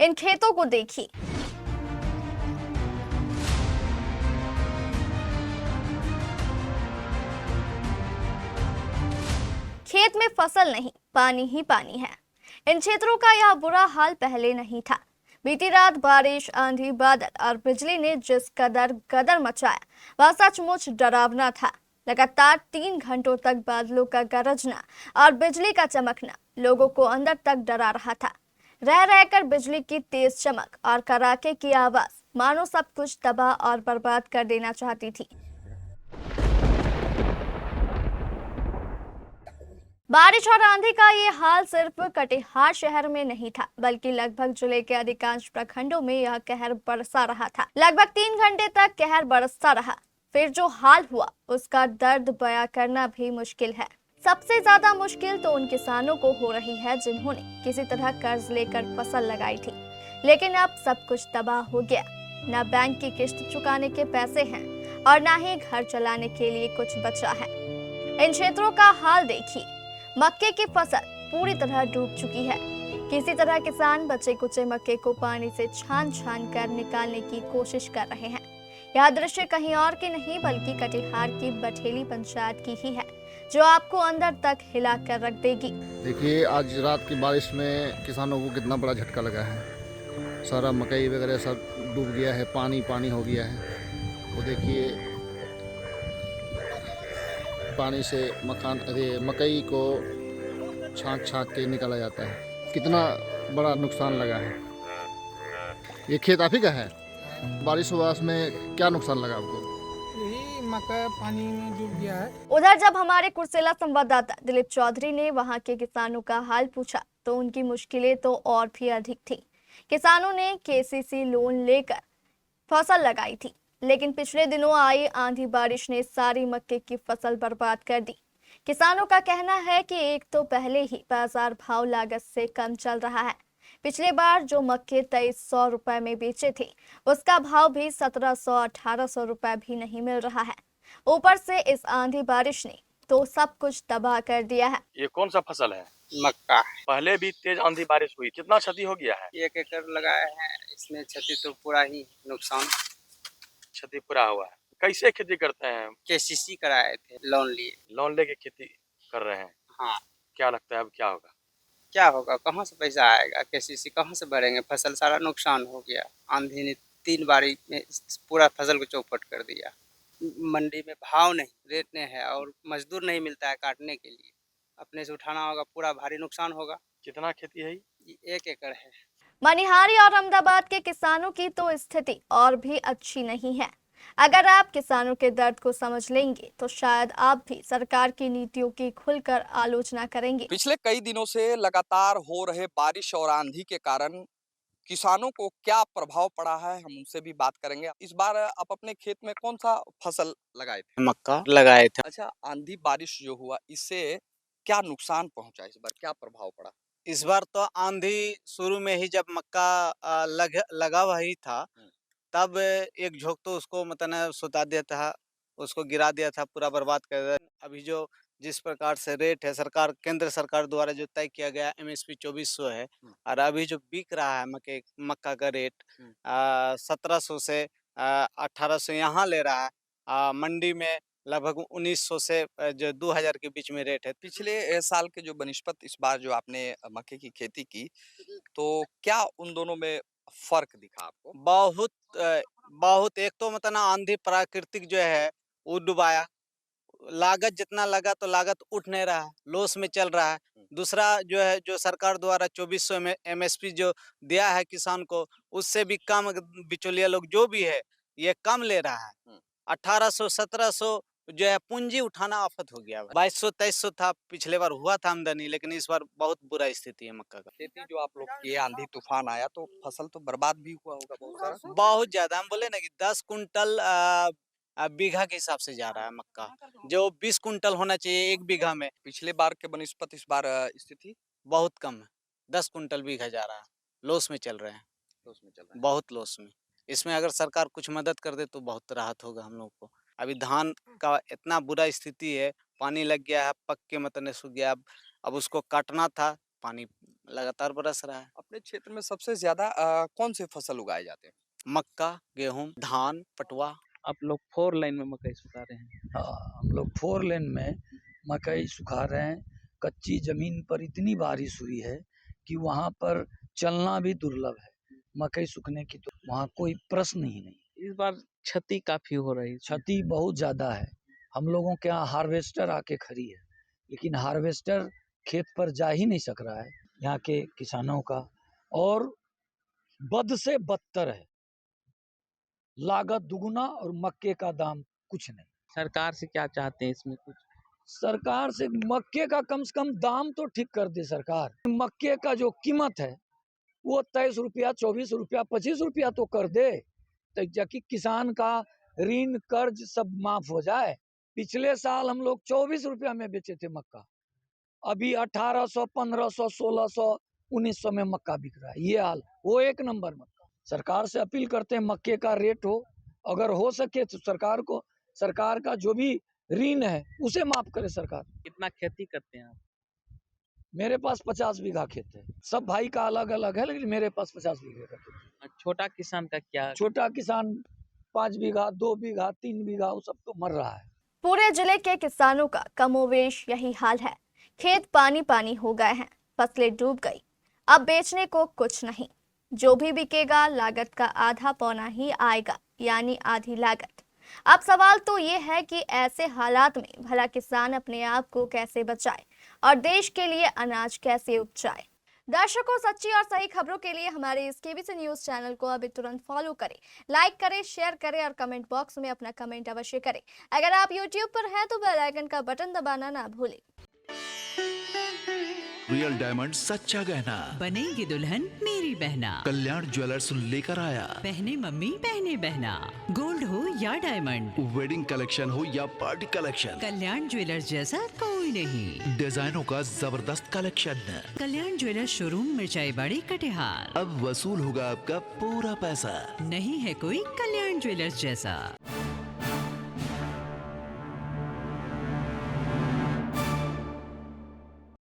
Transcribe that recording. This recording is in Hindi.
इन खेतों को देखिए। खेत में फसल नहीं, पानी ही पानी है। इन क्षेत्रों का यह बुरा हाल पहले नहीं था। बीती रात बारिश, आंधी, बादल और बिजली ने जिस कदर गदर मचाया वह सचमुच डरावना था। लगातार 3 घंटों तक बादलों का गरजना और बिजली का चमकना लोगों को अंदर तक डरा रहा था। रह रहकर बिजली की तेज चमक और कड़ाके की आवाज मानो सब कुछ तबाह और बर्बाद कर देना चाहती थी। बारिश और आंधी का ये हाल सिर्फ कटिहार शहर में नहीं था, बल्कि लगभग जिले के अधिकांश प्रखंडों में यह कहर बरसा रहा था। लगभग 3 घंटे तक कहर बरसता रहा। फिर जो हाल हुआ उसका दर्द बयां करना भी मुश्किल है। सबसे ज्यादा मुश्किल तो उन किसानों को हो रही है जिन्होंने किसी तरह कर्ज लेकर फसल लगाई थी, लेकिन अब सब कुछ तबाह हो गया। न बैंक की किस्त चुकाने के पैसे हैं और न ही घर चलाने के लिए कुछ बचा है। इन क्षेत्रों का हाल देखिए। मक्के की फसल पूरी तरह डूब चुकी है। किसी तरह किसान बचे कुचे मक्के को पानी से छान छान कर निकालने की कोशिश कर रहे हैं। यह दृश्य कहीं और की नहीं बल्कि कटिहार की बठेली पंचायत की ही है, जो आपको अंदर तक हिला कर रख देगी। देखिए, आज रात की बारिश में किसानों को कितना बड़ा झटका लगा है। सारा मकई वगैरह सब डूब गया है, पानी पानी हो गया है। वो देखिए, पानी से मकई को छाँक छाँक के निकाला जाता है। कितना बड़ा नुकसान लगा है। ये खेत आप ही का है? बारिश हुआ, उसमें क्या नुकसान लगा आपको? यही मक्का पानी में डूब गया है। उधर जब हमारे कुर्सेला संवाददाता दिलीप चौधरी ने वहां के किसानों का हाल पूछा तो उनकी मुश्किलें तो और भी अधिक थी। किसानों ने केसीसी लोन लेकर फसल लगाई थी, लेकिन पिछले दिनों आई आंधी बारिश ने सारी मक्के की फसल बर्बाद कर दी। किसानों का कहना है कि एक तो पहले ही बाजार भाव लागत से कम चल रहा है। पिछले बार जो मक्के 2300 रुपए में बेचे थे, उसका भाव भी 1700-1800 रुपए भी नहीं मिल रहा है। ऊपर से इस आंधी बारिश ने तो सब कुछ तबाह कर दिया है। ये कौन सा फसल है? मक्का। पहले भी तेज आंधी बारिश हुई, कितना क्षति हो गया है? 1 एकड़ लगाए हैं, इसमें क्षति तो पूरा ही नुकसान। क्षति पूरा हुआ है। कैसे खेती करते हैं? केसीसी कराए थे, लोन लिए। लोन लेके खेती कर रहे हैं। हाँ, क्या लगता है अब क्या होगा? क्या होगा, कहाँ से पैसा आएगा, केसीसी कहाँ से भरेंगे? फसल सारा नुकसान हो गया। आंधी ने 3 बारी में पूरा फसल को चौपट कर दिया। मंडी में भाव नहीं, रेट नहीं है और मजदूर नहीं मिलता है काटने के लिए। अपने से उठाना होगा, पूरा भारी नुकसान होगा। कितना खेती है? ये 1 एकड़ है। मनिहारी और अहमदाबाद के किसानों की तो स्थिति और भी अच्छी नहीं है। अगर आप किसानों के दर्द को समझ लेंगे तो शायद आप भी सरकार की नीतियों की खुलकर आलोचना करेंगे। पिछले कई दिनों से लगातार हो रहे बारिश और आंधी के कारण किसानों को क्या प्रभाव पड़ा है, हम उनसे भी बात करेंगे। इस बार आप अपने खेत में कौन सा फसल लगाए थे? मक्का लगाए थे। अच्छा, आंधी बारिश जो हुआ इससे क्या नुकसान पहुंचा, इस बार क्या प्रभाव पड़ा? इस बार तो आंधी शुरू में ही जब मक्का लगा हुआ ही था, तब एक झोंक तो उसको मतलब सुता दिया था, उसको गिरा दिया था, पूरा बर्बाद कर दिया। अभी जो जिस प्रकार से रेट है सरकार केंद्र सरकार द्वारा जो तय किया गया एमएसपी 2400 है और अभी जो बिक रहा है मक्का का रेट 1700 से 1800 यहाँ ले रहा है। मंडी में लगभग 1900 से जो 2000 के बीच में रेट है। पिछले साल के जो बनिस्पत इस बार जो आपने मक्के की खेती की, तो क्या उन दोनों में फर्क दिखा आपको? बहुत एक तो मतलब ना आंधी प्राकृतिक जो है वो डुबाया। लागत जितना लगा तो लागत उठ नहीं रहा है, लॉस में चल रहा है। दूसरा जो है जो सरकार द्वारा 2400 में एमएसपी जो दिया है किसान को, उससे भी कम बिचौलिया लोग जो भी है ये कम ले रहा है। 1800 1700 जो है पूंजी उठाना आफत हो गया। 2200 2300 था, पिछले बार हुआ था आमदनी, लेकिन इस बार बहुत बुरा स्थिति है मक्का का। खेती जो आप लोग किए, आंधी तूफान आया तो फसल तो बर्बाद भी हुआ होगा बहुत सारा? बहुत ज्यादा, हम बोले ना कि 10 कुंटल बीघा के हिसाब से जा रहा है मक्का, जो 20 कुंटल होना चाहिए 1 बीघा में। पिछले बार के बनिस्पत इस बार स्थिति बहुत कम है, 10 कुंटल बीघा जा रहा है, लॉस में चल रहे हैं। लॉस में चल रहा है। बहुत लॉस में। इसमें अगर सरकार कुछ मदद कर दे तो बहुत राहत होगा हम लोग को। अभी धान का इतना बुरा स्थिति है, पानी लग गया है, पक के मतलब सूख गया। अब उसको काटना था, पानी लगातार बरस रहा है। अपने क्षेत्र में सबसे ज्यादा कौन से फसल उगाए जाते हैं? मक्का, गेहूं, धान, पटुआ। आप लोग 4 लाइन में मकई सुखा रहे हैं। हाँ, हम लोग 4 लेन में मकई सुखा रहे हैं। कच्ची जमीन पर इतनी बारिश हुई है कि वहाँ पर चलना भी दुर्लभ है। मकई सूखने की तो वहाँ कोई प्रश्न ही नहीं। इस बार क्षति काफी हो रही है। क्षति बहुत ज़्यादा है। हम लोगों के यहाँ हार्वेस्टर आके खड़ी है, लेकिन हार्वेस्टर खेत पर जा ही नहीं सक रहा है यहाँ के किसानों का, और बद से बदतर है। लागत दुगुना और मक्के का दाम कुछ नहीं। सरकार से क्या चाहते हैं इसमें कुछ? सरकार से मक्के का कम से कम दाम तो ठीक कर दे सरकार। मक्के का जो कीमत है वो 23 रुपया, 24 रुपया, 25 रुपया तो कर दे, तो जाकि किसान का ऋण कर्ज सब माफ हो जाए। पिछले साल हम लोग 24 रुपया में बेचे थे मक्का, अभी 1800, 1500, 1600, 1900 में मक्का बिक रहा है। ये हाल, वो एक नंबर मक्का। सरकार से अपील करते हैं मक्के का रेट हो, अगर हो सके तो सरकार का जो भी ऋण है उसे माफ करे सरकार। कितना खेती करते हैं आप? मेरे पास 50 बीघा खेत है। सब भाई का अलग अलग है, लेकिन मेरे पास 50 बीघे का खेत है। और छोटा किसान का क्या? छोटा किसान 5 बीघा, 2 बीघा, 3 बीघा, वो सब तो मर रहा है। पूरे जिले के किसानों का कमोवेश यही हाल है। खेत पानी पानी हो गए हैं, फसलें डूब गई, अब बेचने को कुछ नहीं। जो भी बिकेगा लागत का आधा पौना ही आएगा, यानी आधी लागत। अब सवाल तो ये है कि ऐसे हालात में भला किसान अपने आप को कैसे बचाए और देश के लिए अनाज कैसे उपजाए। दर्शकों, सच्ची और सही खबरों के लिए हमारे इस केबीसी न्यूज चैनल को अभी तुरंत फॉलो करें, लाइक करें, शेयर करें और कमेंट बॉक्स में अपना कमेंट अवश्य करें। अगर आप यूट्यूब पर हैं तो बेल आइकन का बटन दबाना ना भूलें। रियल डायमंड सच्चा गहना बनेगी दुल्हन मेरी बहना। कल्याण ज्वेलर्स लेकर आया। पहने मम्मी पहने बहना, गोल्ड हो या डायमंड, वेडिंग कलेक्शन हो या पार्टी कलेक्शन, कल्याण ज्वेलर्स जैसा कोई नहीं। डिजाइनों का जबरदस्त कलेक्शन। कल्याण ज्वेलर्स शोरूम मिर्चाई बाड़ी कटिहार। अब वसूल होगा आपका पूरा पैसा। नहीं है कोई कल्याण ज्वेलर्स जैसा।